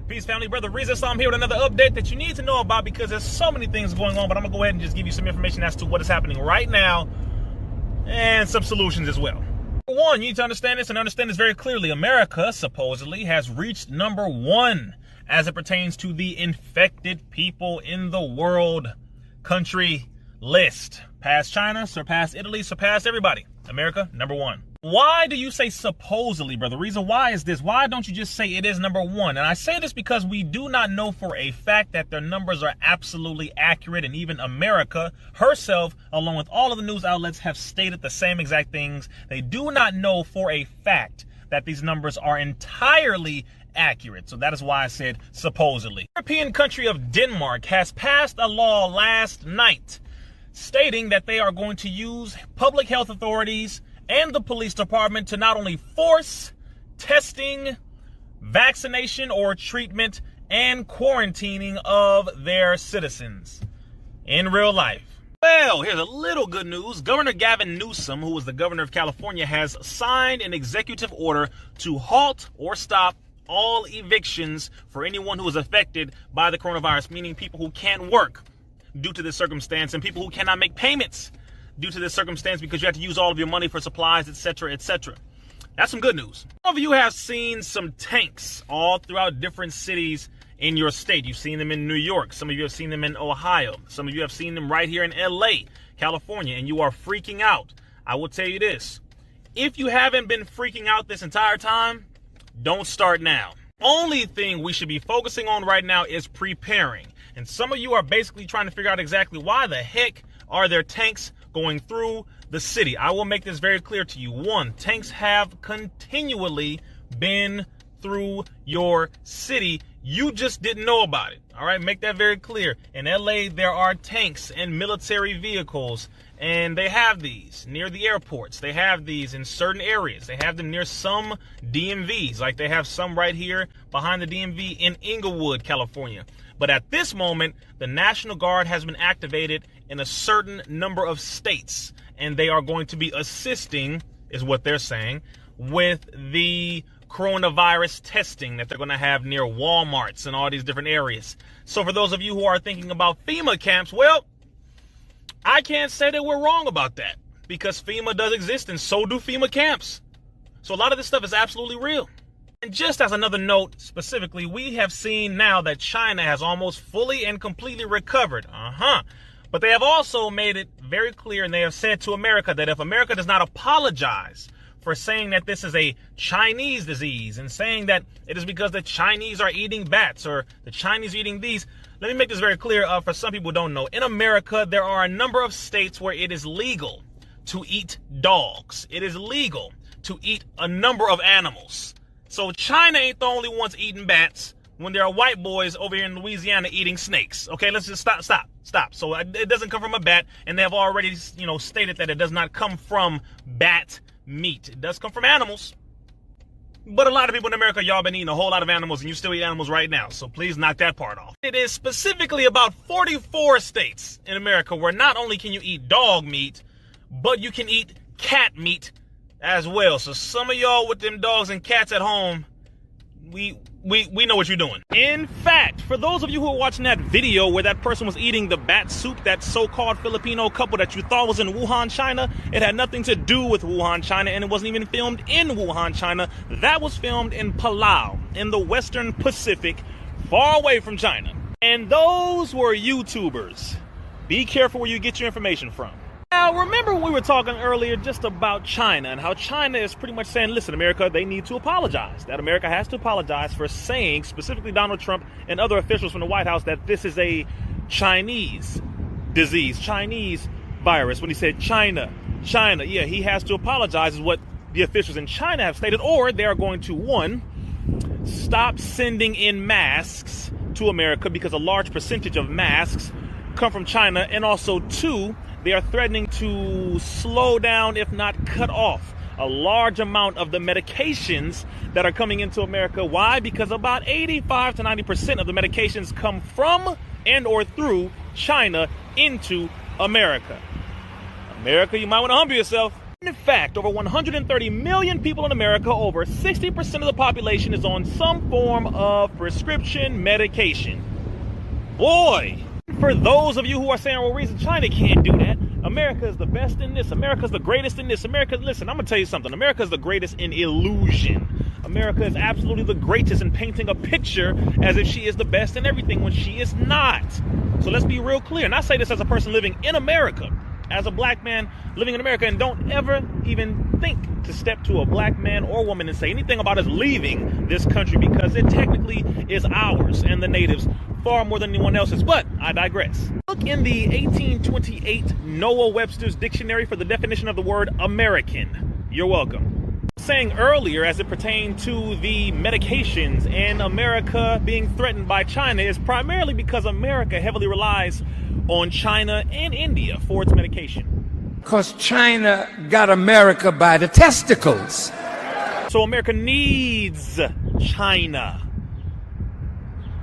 Peace, family, brother Reza. So I'm here with another update that you need to know about because there's so many things going on, but I'm going to go ahead and just give you some information as to what is happening right now and some solutions as well. One, you need to understand this and understand this very clearly. America supposedly has reached number one as it pertains to the infected people in the world country list. Past China, surpassed Italy, surpassed everybody. America, number one. Why do you say supposedly, brother? Reason why is this? Why don't you just say it is number one? And I say this because we do not know for a fact that their numbers are absolutely accurate. And even America herself, along with all of the news outlets, have stated the same exact things. They do not know for a fact that these numbers are entirely accurate. So that is why I said supposedly. The European country of Denmark has passed a law last night stating that they are going to use public health authorities and the police department to not only force testing, vaccination or treatment, and quarantining of their citizens in real life. Well, here's a little good news. Governor Gavin Newsom, who is the governor of California, has signed an executive order to halt or stop all evictions for anyone who is affected by the coronavirus, meaning people who can't work due to this circumstance and people who cannot make payments due to this circumstance because you have to use all of your money for supplies, etc., etc. That's some good news. Some of you have seen some tanks all throughout different cities in your state. You've seen them in New York. Some of you have seen them in Ohio. Some of you have seen them right here in LA, California, and you are freaking out. I will tell you this. If you haven't been freaking out this entire time, don't start now. Only thing we should be focusing on right now is preparing. And some of you are basically trying to figure out exactly why the heck are there tanks going through the city. I will make this very clear to you. One, tanks have continually been through your city. You just didn't know about it. All right, make that very clear. In LA, there are tanks and military vehicles, and they have these near the airports. They have these in certain areas. They have them near some DMVs, like they have some right here behind the DMV in Inglewood, California. But at this moment, the National Guard has been activated in a certain number of states, and they are going to be assisting, is what they're saying, with the coronavirus testing that they're going to have near Walmarts and all these different areas. So for those of you who are thinking about FEMA camps, well, I can't say that we're wrong about that because FEMA does exist and so do FEMA camps. So a lot of this stuff is absolutely real. And just as another note, specifically, we have seen now that China has almost fully and completely recovered. But they have also made it very clear, and they have said to America that if America does not apologize for saying that this is a Chinese disease and saying that it is because the Chinese are eating bats or the Chinese are eating these, let me make this very clear for some people who don't know. In America, there are a number of states where it is legal to eat dogs. It is legal to eat a number of animals. So China ain't the only ones eating bats when there are white boys over here in Louisiana eating snakes. Okay, let's just stop. So it doesn't come from a bat, and they have already, stated that it does not come from bat meat. It does come from animals. But a lot of people in America, y'all been eating a whole lot of animals, and you still eat animals right now. So please knock that part off. It is specifically about 44 states in America where not only can you eat dog meat, but you can eat cat meat as well. So some of y'all with them dogs and cats at home, we know what you're doing. In fact, for those of you who are watching that video where that person was eating the bat soup, that so-called Filipino couple that you thought was in Wuhan, China, it had nothing to do with Wuhan, China, and it wasn't even filmed in Wuhan, China. That was filmed in Palau, in the Western Pacific, far away from China. And those were YouTubers. Be careful where you get your information from. Now, remember we were talking earlier just about China and how China is pretty much saying, listen, America, they need to apologize. That America has to apologize for saying, specifically Donald Trump and other officials from the White House, that this is a Chinese disease, Chinese virus. When he said China, yeah, he has to apologize is what the officials in China have stated, or they are going to, one, stop sending in masks to America because a large percentage of masks come from China, and also, two, they are threatening to slow down, if not cut off, a large amount of the medications that are coming into America. Why? Because about 85 to 90% of the medications come from and or through China into America. America, you might want to humble yourself. In fact, over 130 million people in America, over 60% of the population is on some form of prescription medication. Boy, for those of you who are saying, well, reason China can't do that. America is the best in this. America's the greatest in this. Listen, I'm going to tell you something. America is the greatest in illusion. America is absolutely the greatest in painting a picture as if she is the best in everything when she is not. So let's be real clear. And I say this as a person living in America, as a black man living in America, and don't ever even think to step to a black man or woman and say anything about us leaving this country, because it technically is ours and the natives far more than anyone else's. But I digress. Look in the 1828 Noah Webster's dictionary for the definition of the word American. You're welcome. Saying earlier, as it pertained to the medications and America being threatened by China, is primarily because America heavily relies on China and India for its medication. Because China got America by the testicles. So America needs China.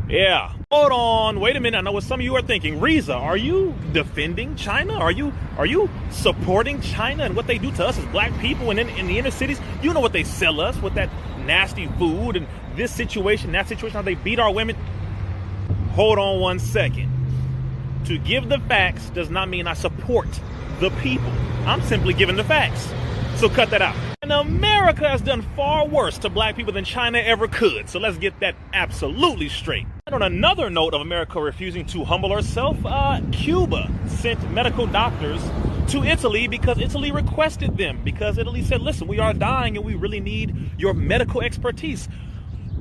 Yeah. Hold on. Wait a minute. I know what some of you are thinking. Riza, are you defending China? Are you supporting China and what they do to us as black people and in the inner cities? You know what they sell us with that nasty food and this situation, that situation, how they beat our women. Hold on one second. To give the facts does not mean I support the people. I'm simply giving the facts. So cut that out. And America has done far worse to black people than China ever could. So let's get that absolutely straight. And on another note of America refusing to humble herself, Cuba sent medical doctors to Italy because Italy requested them. Because Italy said, listen, we are dying and we really need your medical expertise.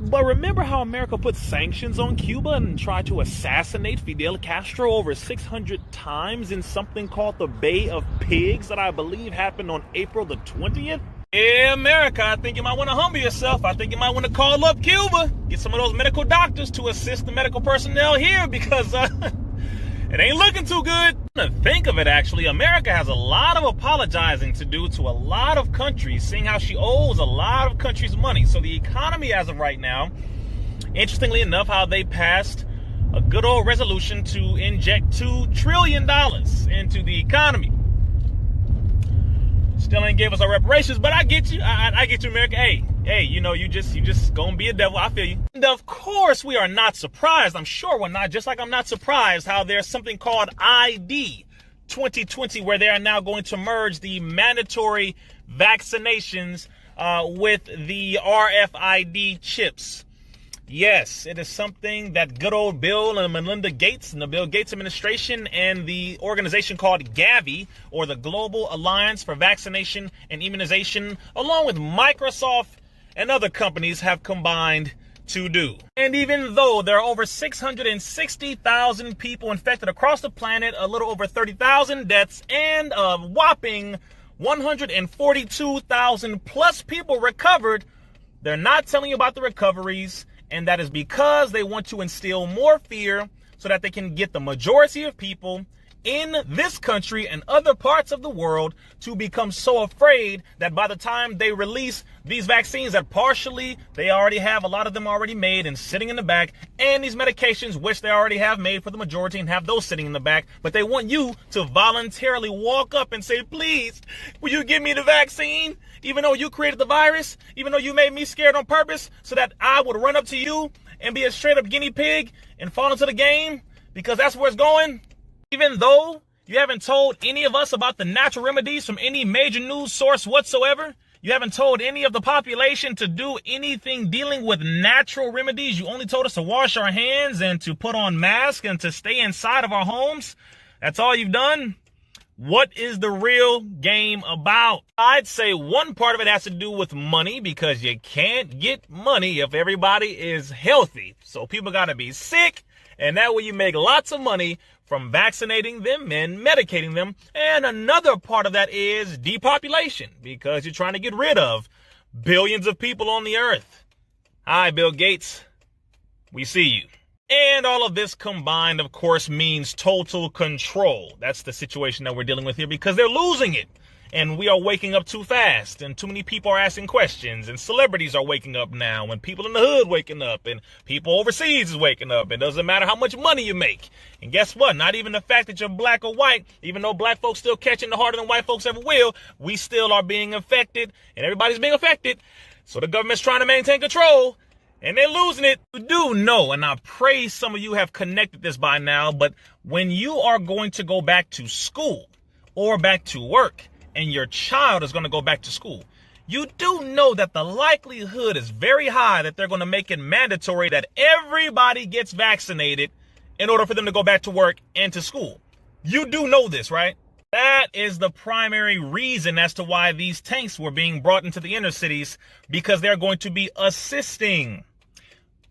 But remember how America put sanctions on Cuba and tried to assassinate Fidel Castro over 600 times in something called the Bay of Pigs that I believe happened on April the 20th? Yeah, America, I think you might want to humble yourself. I think you might want to call up Cuba, get some of those medical doctors to assist the medical personnel here, because it ain't looking too good. To think of it, actually, America has a lot of apologizing to do to a lot of countries, seeing how she owes a lot of countries money. So the economy as of right now, interestingly enough, how they passed a good old resolution to inject $2 trillion into the economy. Still ain't gave us our reparations, but I get you. I get you, America. Hey, you know, you just gonna be a devil. I feel you. And of course, we are not surprised. I'm sure we're not. Just like I'm not surprised how there's something called ID 2020, where they are now going to merge the mandatory vaccinations with the RFID chips. Yes, it is something that good old Bill and Melinda Gates and the Bill Gates administration and the organization called Gavi, or the Global Alliance for Vaccination and Immunization, along with Microsoft and other companies, have combined to do. And even though there are over 660,000 people infected across the planet, a little over 30,000 deaths, and a whopping 142,000 plus people recovered, they're not telling you about the recoveries. And that is because they want to instill more fear so that they can get the majority of people in this country and other parts of the world to become so afraid that by the time they release these vaccines that partially they already have, a lot of them already made and sitting in the back, and these medications which they already have made for the majority and have those sitting in the back, but they want you to voluntarily walk up and say, please, will you give me the vaccine? Even though you created the virus, even though you made me scared on purpose so that I would run up to you and be a straight up guinea pig and fall into the game because that's where it's going. Even though you haven't told any of us about the natural remedies from any major news source whatsoever, you haven't told any of the population to do anything dealing with natural remedies. You only told us to wash our hands and to put on masks and to stay inside of our homes. That's all you've done. What is the real game about? I'd say one part of it has to do with money, because you can't get money if everybody is healthy. So people got to be sick, and that way you make lots of money from vaccinating them and medicating them. And another part of that is depopulation, because you're trying to get rid of billions of people on the earth. Hi, Bill Gates. We see you. And all of this combined, of course, means total control. That's the situation that we're dealing with here, because they're losing it. and we are waking up too fast, and too many people are asking questions, and celebrities are waking up now, and people in the hood waking up, and people overseas is waking up. It doesn't matter how much money you make. And guess what? Not even the fact that you're black or white, even though black folks still catching the harder than white folks ever will, we still are being affected, and everybody's being affected. So the government's trying to maintain control, and they're losing it. You do know, and I pray some of you have connected this by now, but when you are going to go back to school or back to work, and your child is going to go back to school, you do know that the likelihood is very high that they're going to make it mandatory that everybody gets vaccinated in order for them to go back to work and to school. You do know this, right? That is the primary reason as to why these tanks were being brought into the inner cities, because they're going to be assisting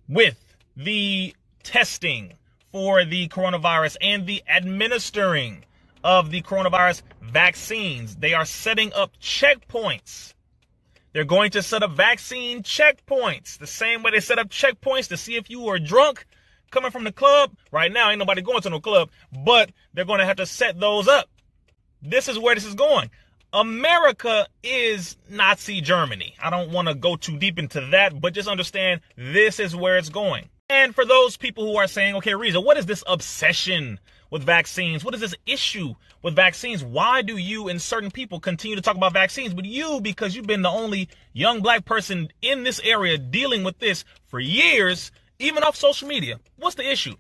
with the testing for the coronavirus and the administering of the coronavirus vaccines. They are setting up checkpoints. They're going to set up vaccine checkpoints the same way they set up checkpoints to see if you were drunk coming from the club. Right now, ain't nobody going to no club, but they're going to have to set those up. This is where this is going. America is Nazi Germany. I don't want to go too deep into that, but just understand this is where it's going. And for those people who are saying, okay, Reza, what is this obsession with vaccines? What is this issue with vaccines? Why do you and certain people continue to talk about vaccines? But you, because you've been the only young black person in this area dealing with this for years, even off social media, what's the issue?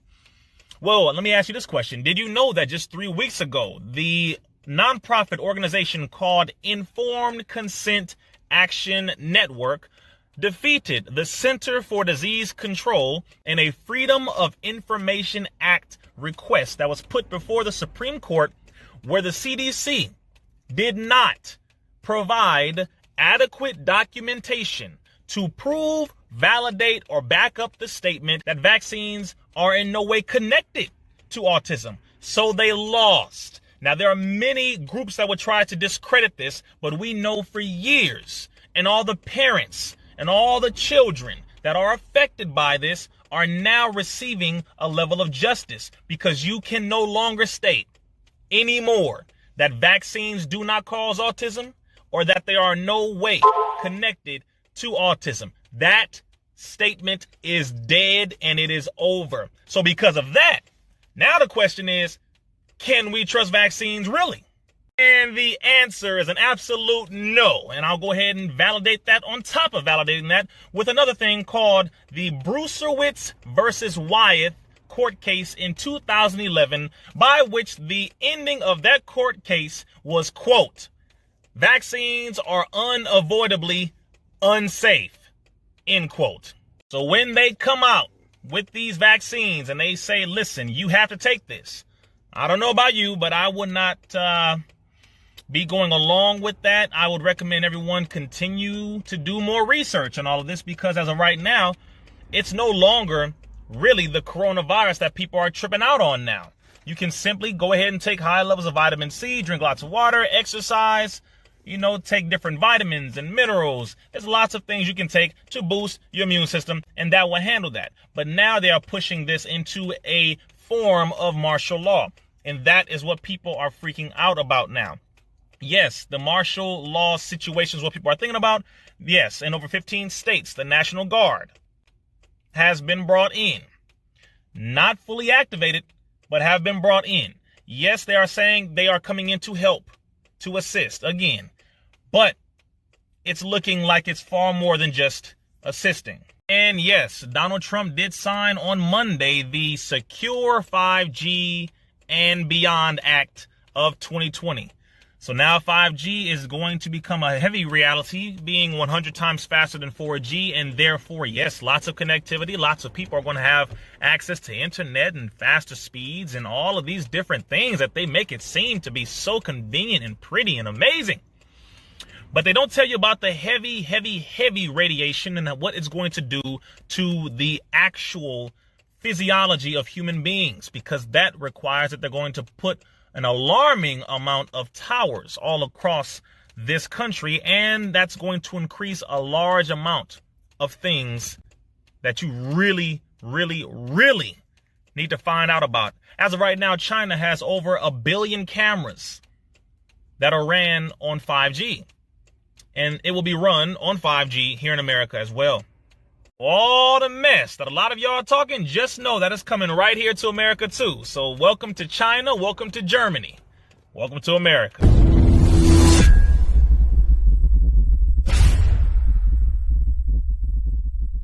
Well, let me ask you this question. Did you know that just 3 weeks ago, the nonprofit organization called Informed Consent Action Network defeated the Center for Disease Control in a Freedom of Information Act request that was put before the Supreme Court, where the CDC did not provide adequate documentation to prove, validate, or back up the statement that vaccines are in no way connected to autism. So they lost. Now, there are many groups that would try to discredit this, but we know for years, and all the parents and all the children that are affected by this are now receiving a level of justice, because you can no longer state anymore that vaccines do not cause autism or that they are no way connected to autism. That statement is dead and it is over. So because of that, now the question is, can we trust vaccines really? And the answer is an absolute no. And I'll go ahead and validate that on top of validating that with another thing called the Brucerowitz versus Wyeth court case in 2011, by which the ending of that court case was, quote, vaccines are unavoidably unsafe, end quote. So when they come out with these vaccines and they say, listen, you have to take this, I don't know about you, but I would not be going along with that. I would recommend everyone continue to do more research on all of this, because as of right now, it's no longer really the coronavirus that people are tripping out on now. You can simply go ahead and take high levels of vitamin C, drink lots of water, exercise, take different vitamins and minerals. There's lots of things you can take to boost your immune system, and that will handle that. But now they are pushing this into a form of martial law, and that is what people are freaking out about now. Yes, the martial law situation is what people are thinking about. Yes, in over 15 states, the National Guard has been brought in. Not fully activated, but have been brought in. Yes, they are saying they are coming in to help, to assist again. But it's looking like it's far more than just assisting. And yes, Donald Trump did sign on Monday the Secure 5G and Beyond Act of 2020. So now 5G is going to become a heavy reality, being 100 times faster than 4G. And therefore, yes, lots of connectivity. Lots of people are going to have access to internet and faster speeds and all of these different things that they make it seem to be so convenient and pretty and amazing. But they don't tell you about the heavy, heavy, heavy radiation and what it's going to do to the actual physiology of human beings, because that requires that they're going to put an alarming amount of towers all across this country, and that's going to increase a large amount of things that you really, really, really need to find out about. As of right now, China has over 1 billion cameras that are ran on 5G. And it will be run on 5G here in America as well. All the mess that a lot of y'all are talking, just know that it's coming right here to America too. So welcome to China, welcome to Germany, welcome to America.